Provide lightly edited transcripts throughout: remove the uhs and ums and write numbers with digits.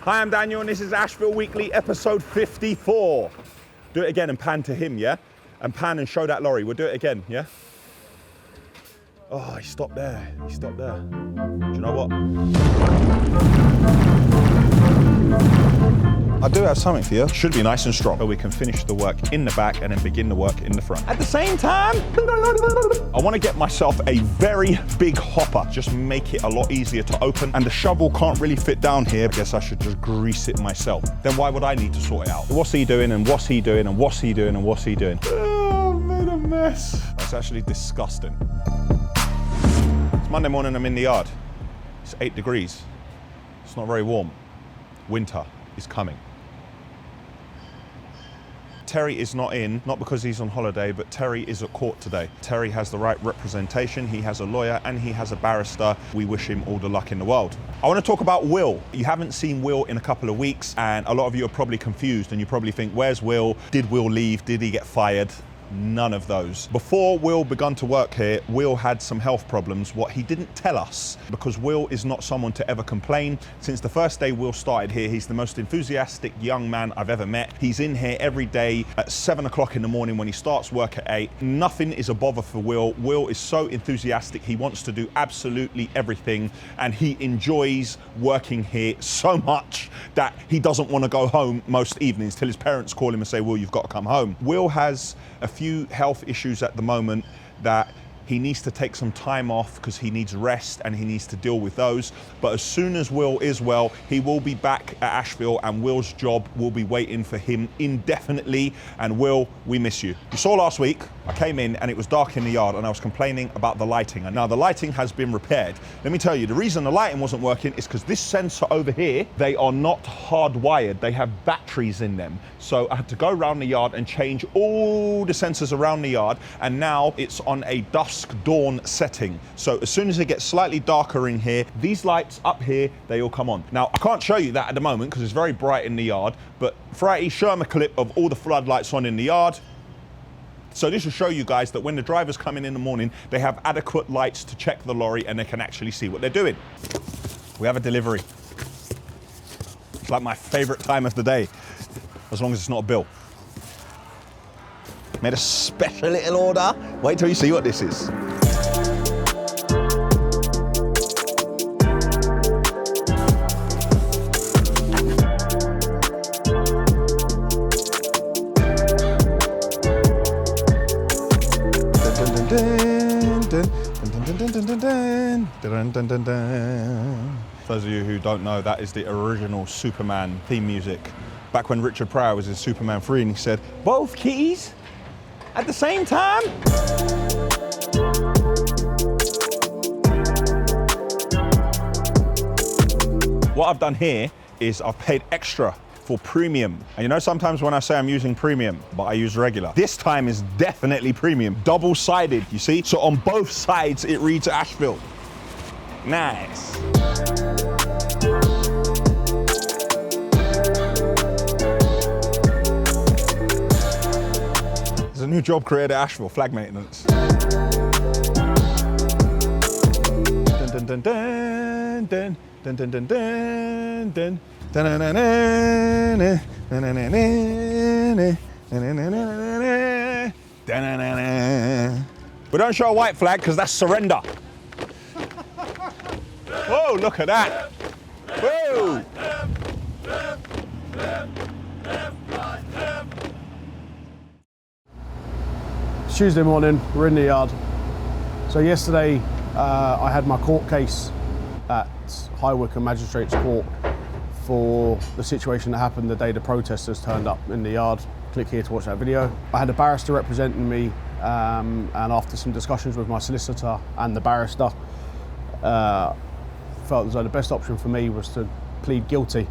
Hi, I'm Daniel, and this is Ashville Weekly, episode 54. Do it again and pan to him, yeah? And pan and show that lorry. We'll do it again, yeah? Oh, he stopped there. He stopped there. Do you know what? I do have something for you. Should be nice and strong, so we can finish the work in the back and then begin the work in the front. At the same time, I want to get myself a very big hopper. Just make it a lot easier to open, and the shovel can't really fit down here. I guess I should just grease it myself. Then why would I need to sort it out? What's he doing, and what's he doing, and what's he doing, and what's he doing? Oh, I've made a mess. That's actually disgusting. It's Monday morning, I'm in the yard. It's 8 degrees. It's not very warm. Winter is coming. Terry is not in, not because he's on holiday, but Terry is at court today. Terry has the right representation, he has a lawyer, and he has a barrister. We wish him all the luck in the world. I want to talk about Will. You haven't seen Will in a couple of weeks, and a lot of you are probably confused, and you probably think, where's Will? Did Will leave? Did he get fired? None of those. Before Will begun to work here, Will had some health problems, what he didn't tell us, because Will is not someone to ever complain. Since the first day Will started here, he's the most enthusiastic young man I've ever met. He's in here every day at 7 o'clock in the morning when he starts work at 8. Nothing is a bother for Will. Will is so enthusiastic, he wants to do absolutely everything, and he enjoys working here so much that he doesn't want to go home most evenings till his parents call him and say, Will, you've got to come home. Will has a few health issues at the moment that he needs to take some time off because he needs rest and he needs to deal with those. But as soon as Will is well, he will be back at Ashville, and Will's job will be waiting for him indefinitely. And Will, we miss you. You saw last week, I came in and it was dark in the yard and I was complaining about the lighting. And now the lighting has been repaired. Let me tell you, the reason the lighting wasn't working is because this sensor over here, they are not hardwired. They have batteries in them. So I had to go around the yard and change all the sensors around the yard. And now it's on a dusk dawn setting. So as soon as it gets slightly darker in here, these lights up here, they all come on. Now, I can't show you that at the moment because it's very bright in the yard, but Friday, show them a clip of all the floodlights on in the yard. So this will show you guys that when the drivers come in the morning, they have adequate lights to check the lorry and they can actually see what they're doing. We have a delivery. It's like my favorite time of the day, as long as it's not a bill. Made a special little order. Wait till you see what this is. For those of you who don't know, that is the original Superman theme music. Back when Richard Pryor was in Superman 3 and he said, both keys at the same time? What I've done here is I've paid extra for premium. And you know, sometimes when I say I'm using premium, but I use regular, this time is definitely premium. Double-sided, you see? So on both sides, it reads Ashville. Nice. There's a new job created at Ashville, flag maintenance. Dun dun dun dun dun dun dun dun dun. We don't show a white flag because that's surrender. Whoa, look at that. Whoa. It's Tuesday morning, we're in the yard. So yesterday I had my court case at High Wycombe Magistrates Court for the situation that happened the day the protesters turned up in the yard. Click here to watch that video. I had a barrister representing me, and after some discussions with my solicitor and the barrister, felt as though the best option for me was to plead guilty.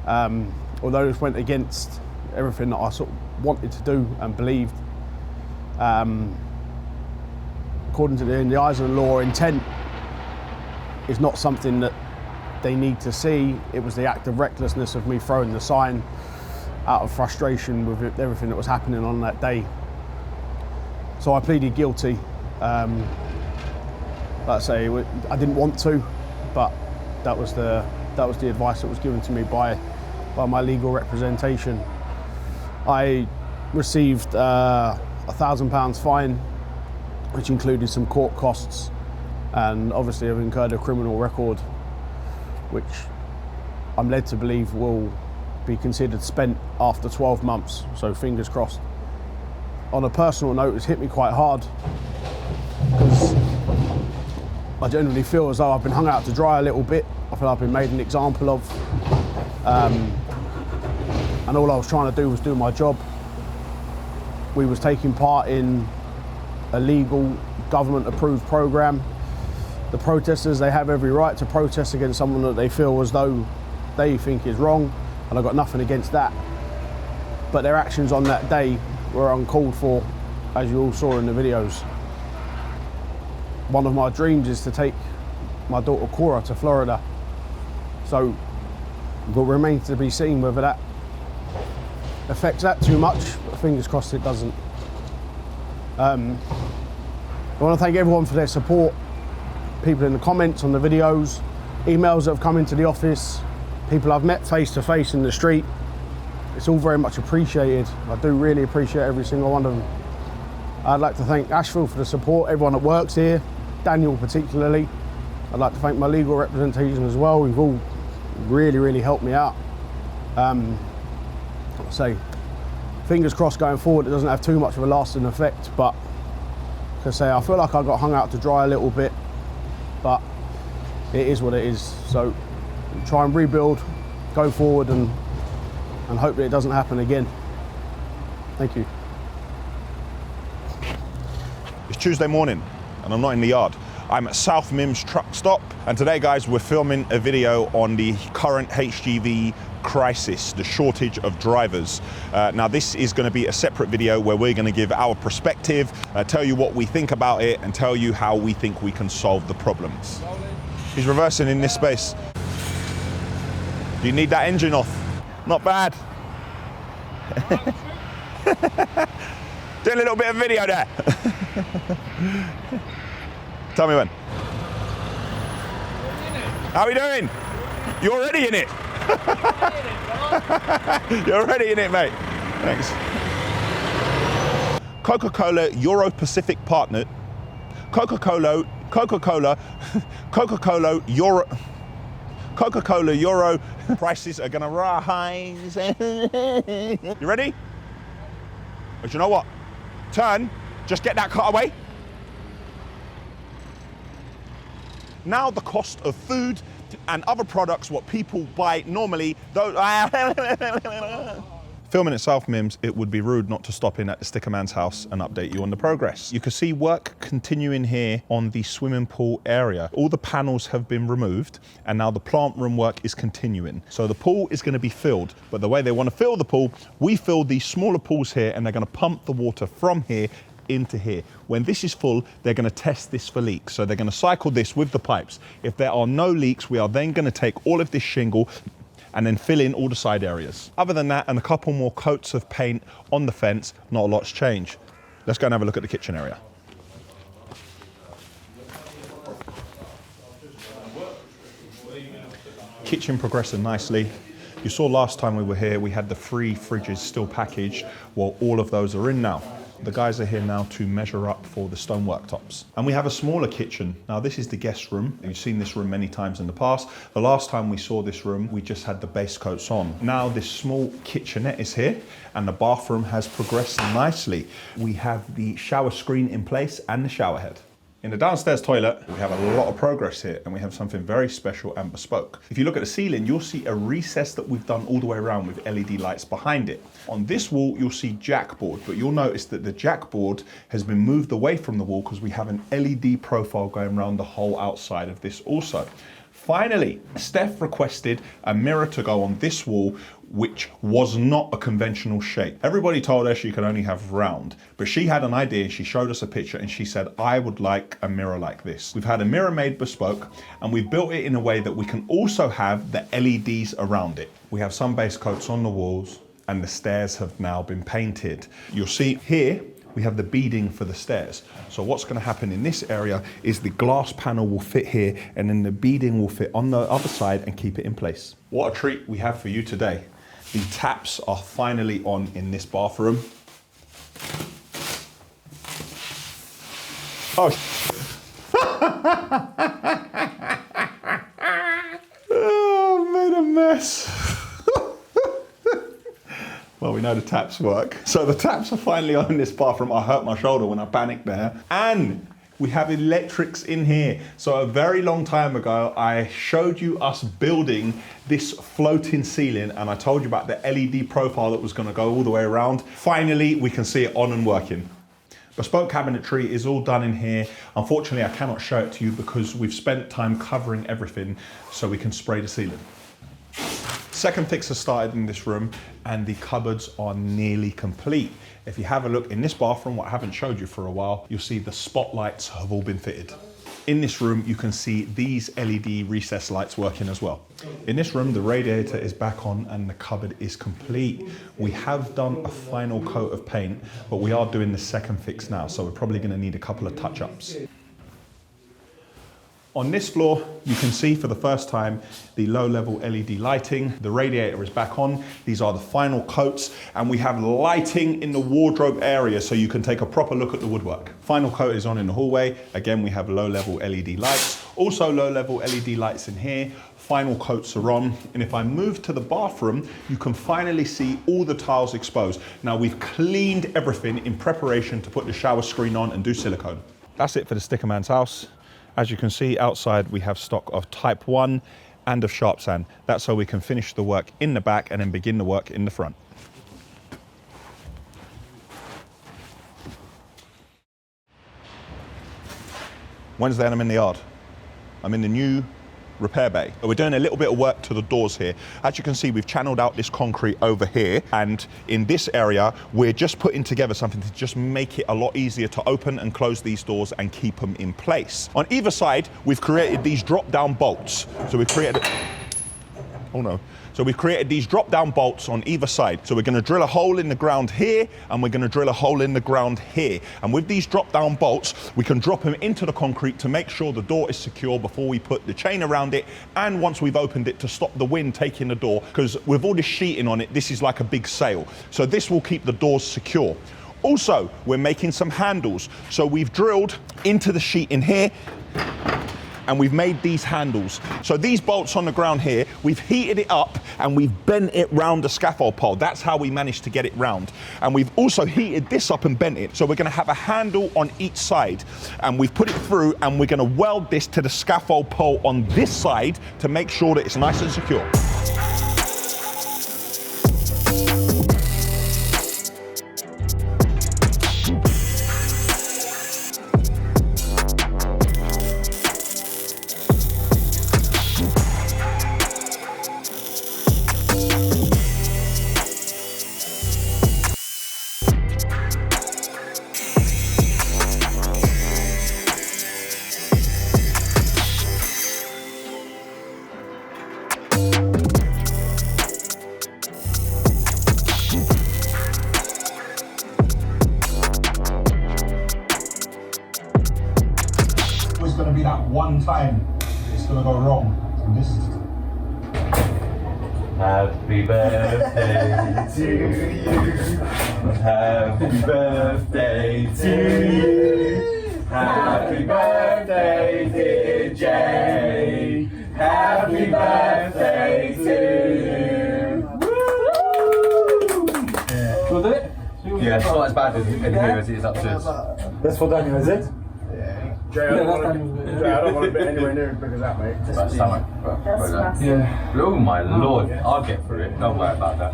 Although it went against everything that I sort of wanted to do and believed, according to in the eyes of the law, intent is not something that they need to see. It was the act of recklessness of me throwing the sign out of frustration with everything that was happening on that day. So I pleaded guilty. Like I say, I didn't want to, but that was the That was the advice that was given to me by my legal representation. I received £1,000 fine, which included some court costs, and obviously I've incurred a criminal record, which I'm led to believe will be considered spent after 12 months, so fingers crossed. On a personal note, it's hit me quite hard because I genuinely feel as though I've been hung out to dry a little bit. I feel I've been made an example of, and all I was trying to do was do my job. We was taking part in a legal government-approved program. The protesters, they have every right to protest against someone that they feel as though they think is wrong, and I've got nothing against that. But their actions on that day were uncalled for, as you all saw in the videos. One of my dreams is to take my daughter Cora to Florida. So it will remain to be seen whether that affects that too much, but fingers crossed it doesn't. I want to thank everyone for their support, people in the comments on the videos, emails that have come into the office, people I've met face to face in the street. It's all very much appreciated. I do really appreciate every single one of them. I'd like to thank Ashville for the support, everyone that works here, Daniel particularly. I'd like to thank my legal representation as well. We've all really helped me out. So fingers crossed going forward it doesn't have too much of a lasting effect, but like I say, I feel like I got hung out to dry a little bit, but it is what it is. So try and rebuild, go forward, and hope that it doesn't happen again. Thank you. It's Tuesday morning and I'm not in the yard. I'm at South Mims truck stop, and today guys we're filming a video on the current HGV crisis, the shortage of drivers. Now this is going to be a separate video where we're going to give our perspective, tell you what we think about it, and tell you how we think we can solve the problems. He's reversing in this space. Do you need that engine off? Not bad. Doing a little bit of video there. Tell me when. How are we doing? You're already in it. You're already in it, mate. Thanks. Coca-Cola Euro-Pacific partner. Coca-Cola Euro prices are gonna rise. You ready? But you know what? Turn, just get that cut away. Now the cost of food and other products, what people buy normally, though. Filming at South Mims, it would be rude not to stop in at the sticker man's house and update you on the progress. You can see work continuing here on the swimming pool area. All the panels have been removed and now the plant room work is continuing. So the pool is going to be filled, but the way they want to fill the pool, we fill these smaller pools here and they're going to pump the water from here into here. When this is full, they're going to test this for leaks. So they're going to cycle this with the pipes. If there are no leaks, we are then going to take all of this shingle and then fill in all the side areas. Other than that, and a couple more coats of paint on the fence, not a lot's changed. Let's go and have a look at the kitchen area. Kitchen progressing nicely. You saw last time we were here, we had the 3 fridges still packaged. Well, all of those are in now. The guys are here now to measure up for the stone worktops. And we have a smaller kitchen. Now this is the guest room. You've seen this room many times in the past. The last time we saw this room, we just had the base coats on. Now this small kitchenette is here and the bathroom has progressed nicely. We have the shower screen in place and the shower head. In the downstairs toilet, we have a lot of progress here and we have something very special and bespoke. If you look at the ceiling, you'll see a recess that we've done all the way around with LED lights behind it. On this wall, you'll see jackboard, but you'll notice that the jackboard has been moved away from the wall because we have an LED profile going around the whole outside of this also. Finally, Steph requested a mirror to go on this wall, which was not a conventional shape. Everybody told her she could only have round, but she had an idea and she showed us a picture and she said, I would like a mirror like this. We've had a mirror made bespoke and we've built it in a way that we can also have the LEDs around it. We have some base coats on the walls and the stairs have now been painted. You'll see here, we have the beading for the stairs. So what's going to happen in this area is the glass panel will fit here and then the beading will fit on the other side and keep it in place. What a treat we have for you today. The taps are finally on in this bathroom. Oh, oh, made a mess. Well, we know the taps work. So the taps are finally on in this bathroom. I hurt my shoulder when I panicked there. And we have electrics in here. So a very long time ago, I showed you us building this floating ceiling and I told you about the LED profile that was gonna go all the way around. Finally, we can see it on and working. Bespoke cabinetry is all done in here. Unfortunately, I cannot show it to you because we've spent time covering everything so we can spray the ceiling. Second fix has started in this room and the cupboards are nearly complete. If you have a look in this bathroom, what I haven't showed you for a while, you'll see the spotlights have all been fitted. In this room, you can see these LED recess lights working as well. In this room, the radiator is back on and the cupboard is complete. We have done a final coat of paint, but we are doing the second fix now, so we're probably gonna need a couple of touch-ups. On this floor, you can see for the first time the low-level LED lighting. The radiator is back on. These are the final coats, and we have lighting in the wardrobe area so you can take a proper look at the woodwork. Final coat is on in the hallway. Again, we have low-level LED lights. Also low-level LED lights in here. Final coats are on. And if I move to the bathroom, you can finally see all the tiles exposed. Now, we've cleaned everything in preparation to put the shower screen on and do silicone. That's it for the Sticker Man's house. As you can see outside, we have stock of type 1 and of sharp sand. That's so we can finish the work in the back and then begin the work in the front. Wednesday and I'm in the yard. I'm in the new repair bay. We're doing a little bit of work to the doors here. As you can see, we've channeled out this concrete over here, and in this area, we're just putting together something to just make it a lot easier to open and close these doors and keep them in place. On either side, we've created these drop-down bolts. So we've created, oh no. So we've created these drop-down bolts on either side. So we're gonna drill a hole in the ground here, and we're gonna drill a hole in the ground here. And with these drop-down bolts, we can drop them into the concrete to make sure the door is secure before we put the chain around it, and once we've opened it to stop the wind taking the door, because with all this sheeting on it, this is like a big sail. So this will keep the doors secure. Also, we're making some handles. So we've drilled into the sheet in here, and we've made these handles. So these bolts on the ground here, we've heated it up and we've bent it round the scaffold pole. That's how we managed to get it round. And we've also heated this up and bent it. So we're gonna have a handle on each side, and we've put it through, and we're gonna weld this to the scaffold pole on this side to make sure that it's nice and secure. It's going to be that one time it's going to go wrong. And this is... Happy birthday to you. Happy birthday to you. Happy birthday, dear Jay. Happy birthday to you. Woo! Was it? Yeah, it's not as bad in here as it is upstairs. That's for Daniel, is it? Jay, I don't want to be anywhere near as big as that, mate. That's stomach. Yeah. Oh my lord, I'll get through it. Don't worry about that.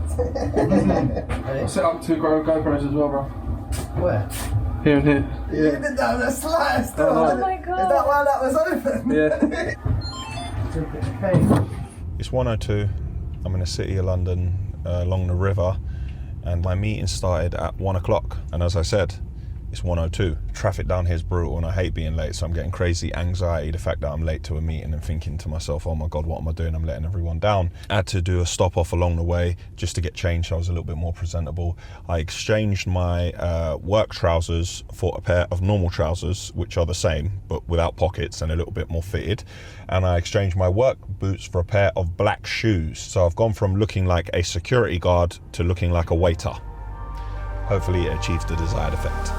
I'll set up 2 GoPros as well, bro. Where? Here and here. You did that on the slightest. Oh my god. Is that why that was open? Yeah. It's 1:02. I'm in the city of London, along the river, and my meeting started at 1 o'clock. And as I said, It's 1:02. Traffic down here is brutal and I hate being late, so I'm getting crazy anxiety, the fact that I'm late to a meeting and thinking to myself, oh my God, what am I doing? I'm letting everyone down. I had to do a stop off along the way just to get changed so I was a little bit more presentable. I exchanged my work trousers for a pair of normal trousers, which are the same, but without pockets and a little bit more fitted. And I exchanged my work boots for a pair of black shoes. So I've gone from looking like a security guard to looking like a waiter. Hopefully it achieves the desired effect.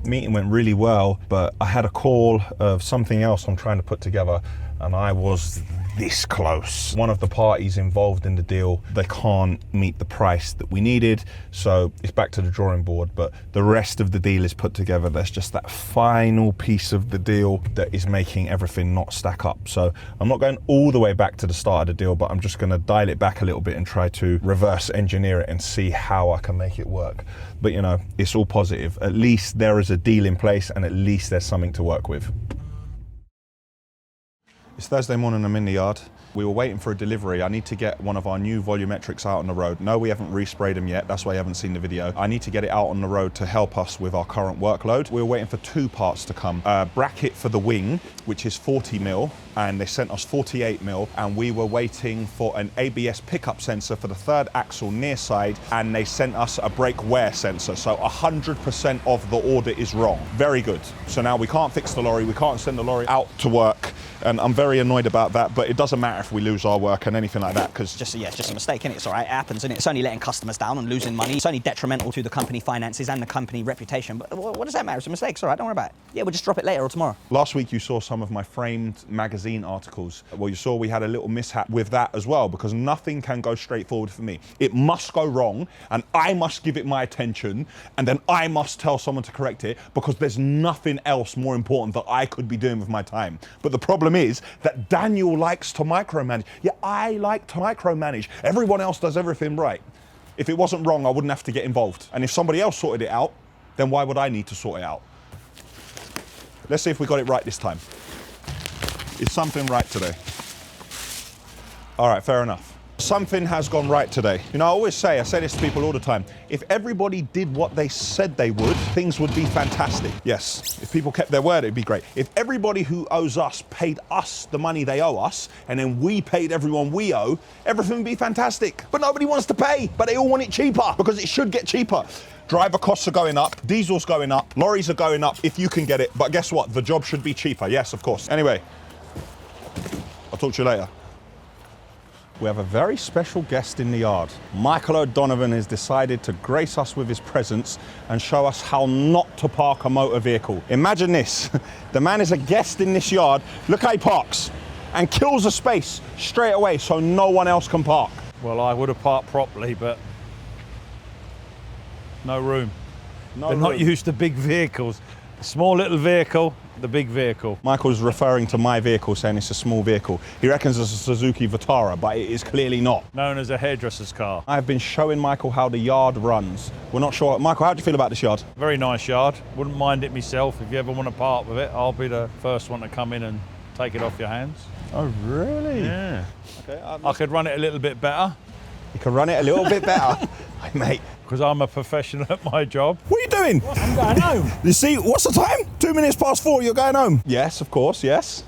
Meeting went really well, but I had a call of something else I'm trying to put together and I was this close. One of the parties involved in the deal, they can't meet the price that we needed, so it's back to the drawing board, but the rest of the deal is put together. There's just that final piece of the deal that is making everything not stack up. So I'm not going all the way back to the start of the deal, but I'm just gonna dial it back a little bit and try to reverse engineer it and see how I can make it work. But you know, it's all positive. At least there is a deal in place and at least there's something to work with. It's Thursday morning, I'm in the yard. We were waiting for a delivery. I need to get one of our new volumetrics out on the road. No, we haven't resprayed them yet. That's why you haven't seen the video. I need to get it out on the road to help us with our current workload. We were waiting for two parts to come. A bracket for the wing, which is 40 mil, and they sent us 48 mil, and we were waiting for an ABS pickup sensor for the third axle near side, and they sent us a brake wear sensor. So 100% of the order is wrong. Very good. So now we can't fix the lorry, we can't send the lorry out to work, and I'm very annoyed about that, but it doesn't matter if we lose our work and anything like that, because it's just a mistake, innit? It's all right, it happens, innit? It's only letting customers down and losing money. It's only detrimental to the company finances and the company reputation, but what does that matter? It's a mistake, it's all right, don't worry about it. Yeah, we'll just drop it later or tomorrow. Last week you saw some of my framed magazine articles. Well, you saw we had a little mishap with that as well, because nothing can go straightforward for me. It must go wrong, and I must give it my attention, and then I must tell someone to correct it, because there's nothing else more important that I could be doing with my time. But the problem is that Daniel likes to micromanage. Yeah, I like to micromanage. Everyone else does everything right. If it wasn't wrong, I wouldn't have to get involved. And if somebody else sorted it out, then why would I need to sort it out? Let's see if we got it right this time. Is something right today? All right, fair enough. Something has gone right today. You know, I say this to people all the time. If everybody did what they said they would, things would be fantastic. Yes, if people kept their word, it'd be great. If everybody who owes us paid us the money they owe us, and then we paid everyone we owe, everything would be fantastic. But nobody wants to pay, but they all want it cheaper, because it should get cheaper. Driver costs are going up, diesel's going up, lorries are going up if you can get it. But guess what? The job should be cheaper. Yes, of course. Anyway, I'll talk to you later. We have a very special guest in the yard. Michael O'Donovan has decided to grace us with his presence and show us how not to park a motor vehicle. Imagine this. The man is a guest in this yard. Look how he parks and kills the space straight away so no one else can park. Well, I would have parked properly, but no room. They're not used to big vehicles. A small little vehicle, the big vehicle. Michael's referring to my vehicle, saying it's a small vehicle. He reckons it's a Suzuki Vitara, but it is clearly not. Known as a hairdresser's car. I've been showing Michael how the yard runs. We're not sure. Michael, how do you feel about this yard? Very nice yard. Wouldn't mind it myself. If you ever want to part with it, I'll be the first one to come in and take it off your hands. Oh, really? Yeah. Okay, I could run it a little bit better. You can run it a little bit better? Mate. Because I'm a professional at my job. What are you doing? I'm going home. You see, what's the time? 2 minutes past 4, you're going home? Yes, of course, yes.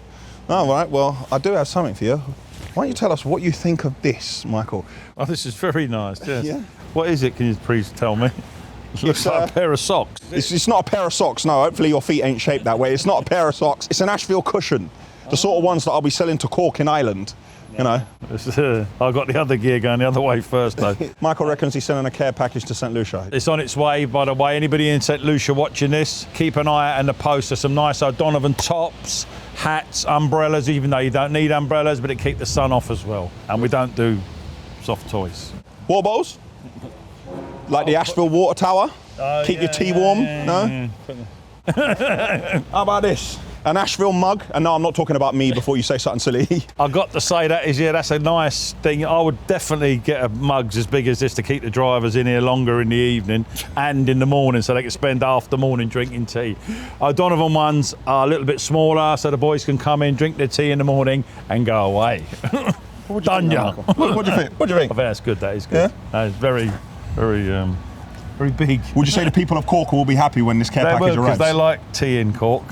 All right, well, I do have something for you. Why don't you tell us what you think of this, Michael? Oh, this is very nice, yes. Yeah. What is it, can you please tell me? It looks like a pair of socks. It's not a pair of socks, no. Hopefully your feet ain't shaped that way. It's not a pair of socks. It's an Ashville cushion. The sort of ones that I'll be selling to Cork in Ireland. You know. I got the other gear going the other way first, though. Michael reckons he's sending a care package to St. Lucia. It's on its way, by the way. Anybody in St. Lucia watching this, keep an eye out in the post. There's some nice O'Donovan tops, hats, umbrellas, even though you don't need umbrellas, but it keep the sun off as well. And we don't do soft toys. Water bottles? Like the Ashville water tower? Keep your tea warm? No? How about this? An Ashville mug, and no, I'm not talking about me before you say something silly. I got to say that is, yeah, that's a nice thing. I would definitely get a mugs as big as this to keep the drivers in here longer in the evening and in the morning so they can spend half the morning drinking tea. Donovan ones are a little bit smaller so the boys can come in, drink their tea in the morning and go away. Done ya. What do you think? What do you I think? think that's good, that is good. Yeah? That is very, very, very big. Would you say the people of Cork will be happy when this care They package will, arrives? because they like tea in Cork.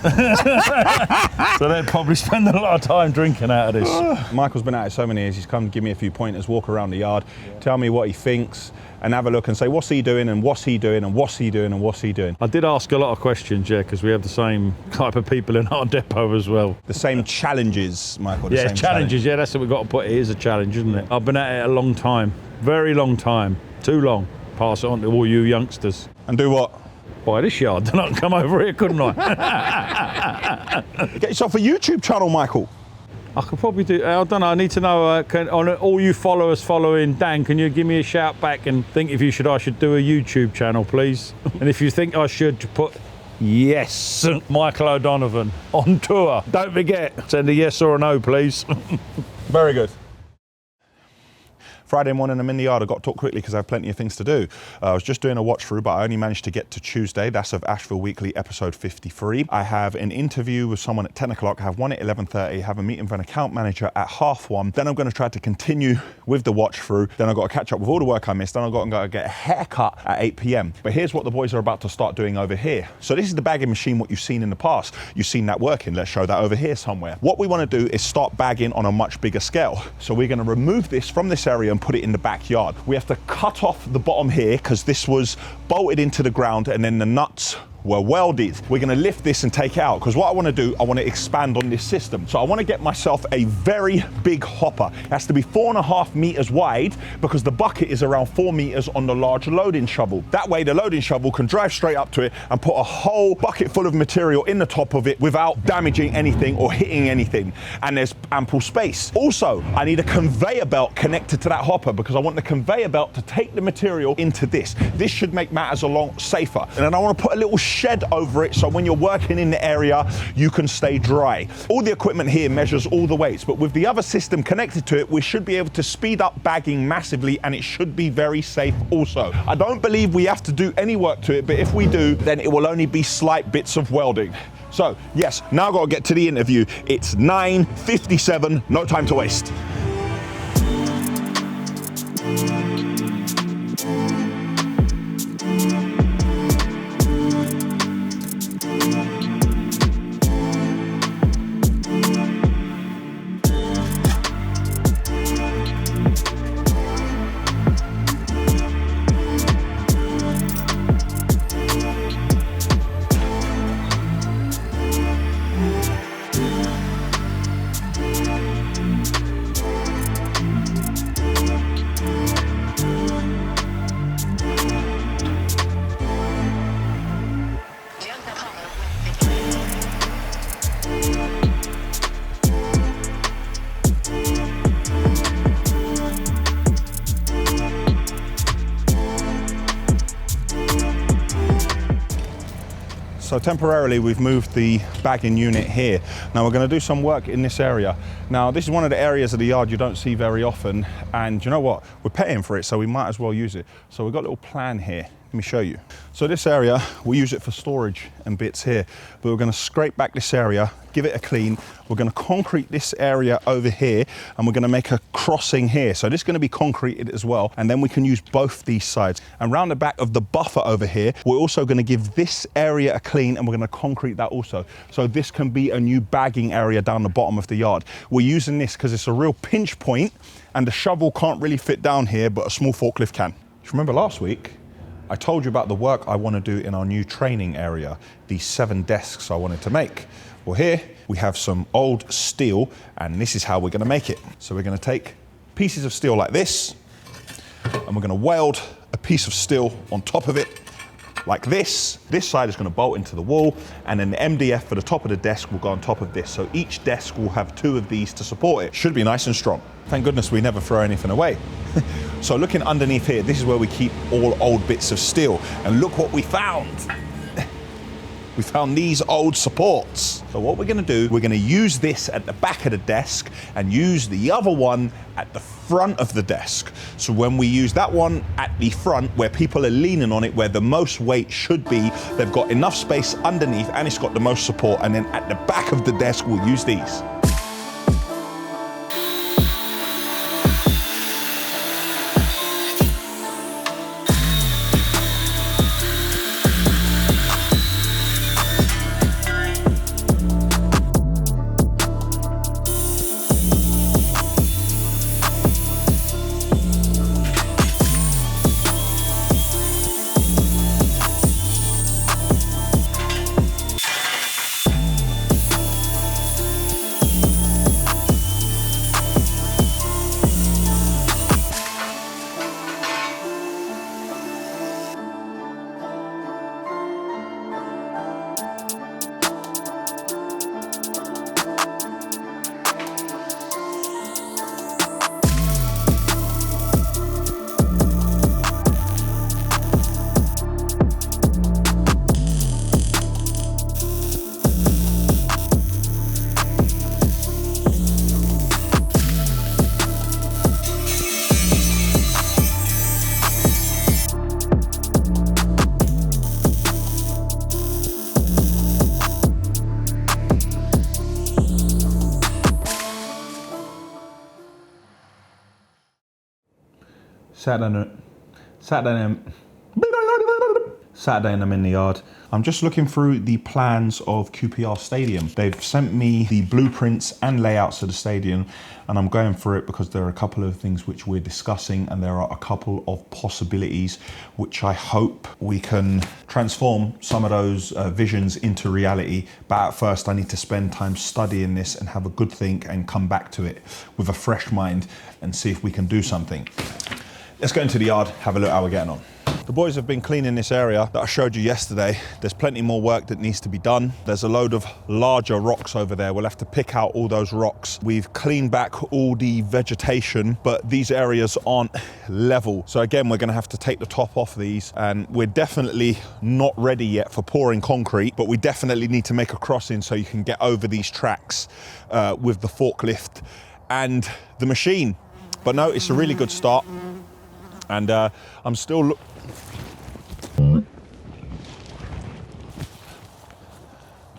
So they'd probably spend a lot of time drinking out of this. Michael's been at it so many years, he's come to give me a few pointers, walk around the yard, tell me what he thinks, and have a look and say, what's he doing, and what's he doing, and what's he doing, and what's he doing. I did ask a lot of questions, yeah, because we have the same type of people in our depot as well. The same challenges, Michael. The Yeah, same challenges, yeah, that's what we've got to put. It is a challenge, isn't it? I've been at it a long time, very long time, too long. Pass it on to all you youngsters. And do what? Buy this yard, then I can come over here, couldn't I? Get yourself a YouTube channel, Michael. I could probably do, I don't know, I need to know, on all you followers following Dan, can you give me a shout back and think if I should do a YouTube channel, please? And if you think I should, put yes, Michael O'Donovan on tour. Don't forget, send a yes or a no, please. Very good. Friday morning, I'm in the yard. I've got to talk quickly because I have plenty of things to do. I was just doing a watch through, but I only managed to get to Tuesday. That's of Ashville Weekly, episode 53. I have an interview with someone at 10 o'clock. I have one at 11:30. Have a meeting with an account manager at 1:30. Then I'm going to try to continue with the watch through. Then I've got to catch up with all the work I missed. Then I've got to go get a haircut at 8 p.m. But here's what the boys are about to start doing over here. So this is the bagging machine, what you've seen in the past. You've seen that working. Let's show that over here somewhere. What we want to do is start bagging on a much bigger scale. So we're going to remove this from this area and put it in the backyard. We have to cut off the bottom here because this was bolted into the ground and then the nuts were welded. We're going to lift this and take it out because what I want to do, I want to expand on this system. So I want to get myself a very big hopper. It has to be 4.5 meters wide because the bucket is around 4 meters on the large loading shovel. That way the loading shovel can drive straight up to it and put a whole bucket full of material in the top of it without damaging anything or hitting anything. And there's ample space. Also, I need a conveyor belt connected to that hopper because I want the conveyor belt to take the material into this. This should make matters a lot safer. And then I want to put a little shed over it so when you're working in the area you can stay dry. All the equipment here measures all the weights, but with the other system connected to it we should be able to speed up bagging massively and it should be very safe also. I don't believe we have to do any work to it, but if we do then it will only be slight bits of welding. So yes, now I've got to get to the interview. It's 9:57, no time to waste. So temporarily we've moved the bagging unit here. Now we're going to do some work in this area. Now this is one of the areas of the yard you don't see very often, and you know what? We're paying for it, so we might as well use it. So we've got a little plan here. Let me show you. So this area, we use it for storage and bits here, but we're going to scrape back this area, give it a clean. We're going to concrete this area over here, and we're going to make a crossing here. So this is going to be concreted as well, and then we can use both these sides. And round the back of the buffer over here, we're also going to give this area a clean, and we're going to concrete that also. So this can be a new bagging area down the bottom of the yard. We're using this because it's a real pinch point, and the shovel can't really fit down here, but a small forklift can. Do you remember last week? I told you about the work I want to do in our new training area, these 7 desks I wanted to make. Well, here we have some old steel, and this is how we're going to make it. So we're going to take pieces of steel like this, and we're going to weld a piece of steel on top of it like this. This side is going to bolt into the wall, and then the MDF for the top of the desk will go on top of this. So each desk will have 2 of these to support it. Should be nice and strong. Thank goodness we never throw anything away. So looking underneath here, this is where we keep all old bits of steel. And look what we found. We found these old supports. So what we're gonna do, we're gonna use this at the back of the desk and use the other one at the front of the desk. So when we use that one at the front, where people are leaning on it, where the most weight should be, they've got enough space underneath and it's got the most support. And then at the back of the desk, we'll use these. Saturday and I'm in the yard. I'm just looking through the plans of QPR Stadium. They've sent me the blueprints and layouts of the stadium, and I'm going through it because there are a couple of things which we're discussing, and there are a couple of possibilities which I hope we can transform some of those visions into reality. But at first I need to spend time studying this and have a good think and come back to it with a fresh mind and see if we can do something. Let's go into the yard, have a look how we're getting on. The boys have been cleaning this area that I showed you yesterday. There's plenty more work that needs to be done. There's a load of larger rocks over there. We'll have to pick out all those rocks. We've cleaned back all the vegetation, but these areas aren't level. So again, we're gonna have to take the top off these, and we're definitely not ready yet for pouring concrete, but we definitely need to make a crossing so you can get over these tracks with the forklift and the machine. But no, it's a really good start. And I'm still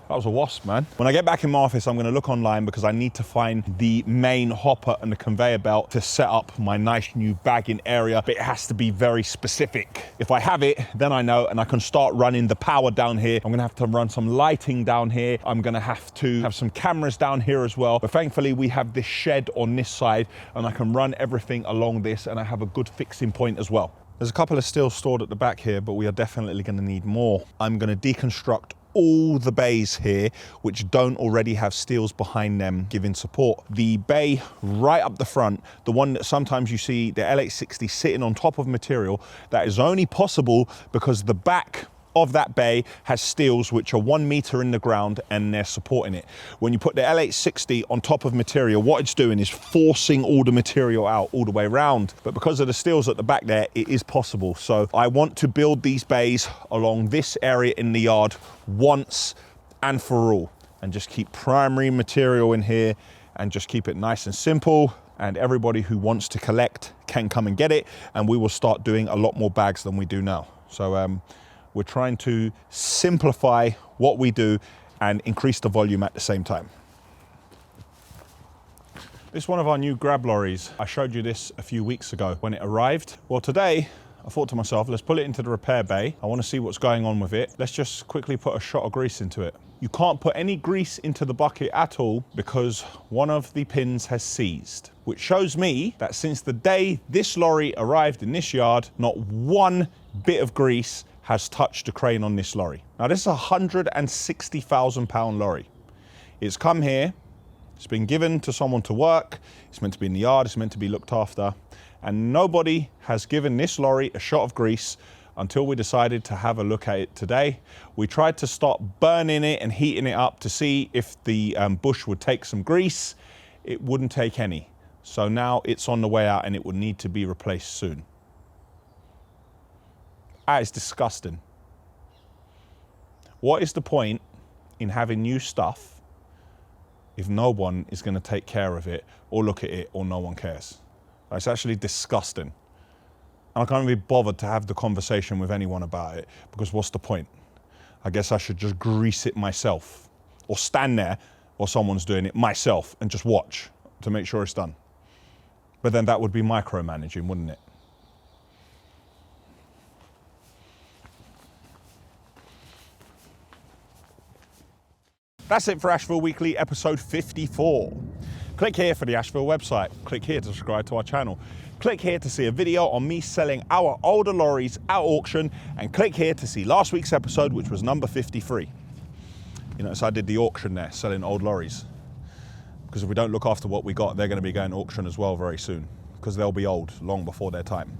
That was a wasp, man. When I get back in my office, I'm gonna look online because I need to find the main hopper and the conveyor belt to set up my nice new bagging area, but it has to be very specific. If I have it, then I know, and I can start running the power down here. I'm gonna have to run some lighting down here. I'm gonna have to have some cameras down here as well. But thankfully we have this shed on this side and I can run everything along this, and I have a good fixing point as well. There's a couple of steel stored at the back here, but we are definitely gonna need more. I'm gonna deconstruct all the bays here which don't already have steels behind them giving support. The bay right up the front, the one that sometimes you see the L860 sitting on top of material, that is only possible because the back of that bay has steels which are 1 meter in the ground and they're supporting it. When you put the L860 on top of material, what it's doing is forcing all the material out all the way around. But because of the steels at the back there, it is possible. So I want to build these bays along this area in the yard once and for all, and just keep primary material in here and just keep it nice and simple. And everybody who wants to collect can come and get it, and we will start doing a lot more bags than we do now. So we're trying to simplify what we do and increase the volume at the same time. This is one of our new grab lorries. I showed you this a few weeks ago when it arrived. Well, today, I thought to myself, let's pull it into the repair bay. I want to see what's going on with it. Let's just quickly put a shot of grease into it. You can't put any grease into the bucket at all because one of the pins has seized, which shows me that since the day this lorry arrived in this yard, not one bit of grease has touched the crane on this lorry. Now this is a £160,000 lorry. It's come here, it's been given to someone to work, it's meant to be in the yard, it's meant to be looked after, and nobody has given this lorry a shot of grease until we decided to have a look at it today. We tried to start burning it and heating it up to see if the bush would take some grease. It wouldn't take any. So now it's on the way out and it will need to be replaced soon. That is disgusting. What is the point in having new stuff if no one is going to take care of it or look at it or no one cares? It's actually disgusting. And I can't be bothered to have the conversation with anyone about it because what's the point? I guess I should just grease it myself or stand there while someone's doing it myself and just watch to make sure it's done. But then that would be micromanaging, wouldn't it? That's it for Ashville Weekly, episode 54. Click here for the Ashville website. Click here to subscribe to our channel. Click here to see a video on me selling our older lorries at auction, and click here to see last week's episode, which was number 53. You know, so I did the auction there, selling old lorries. Because if we don't look after what we got, they're going to be going to auction as well very soon, because they'll be old long before their time.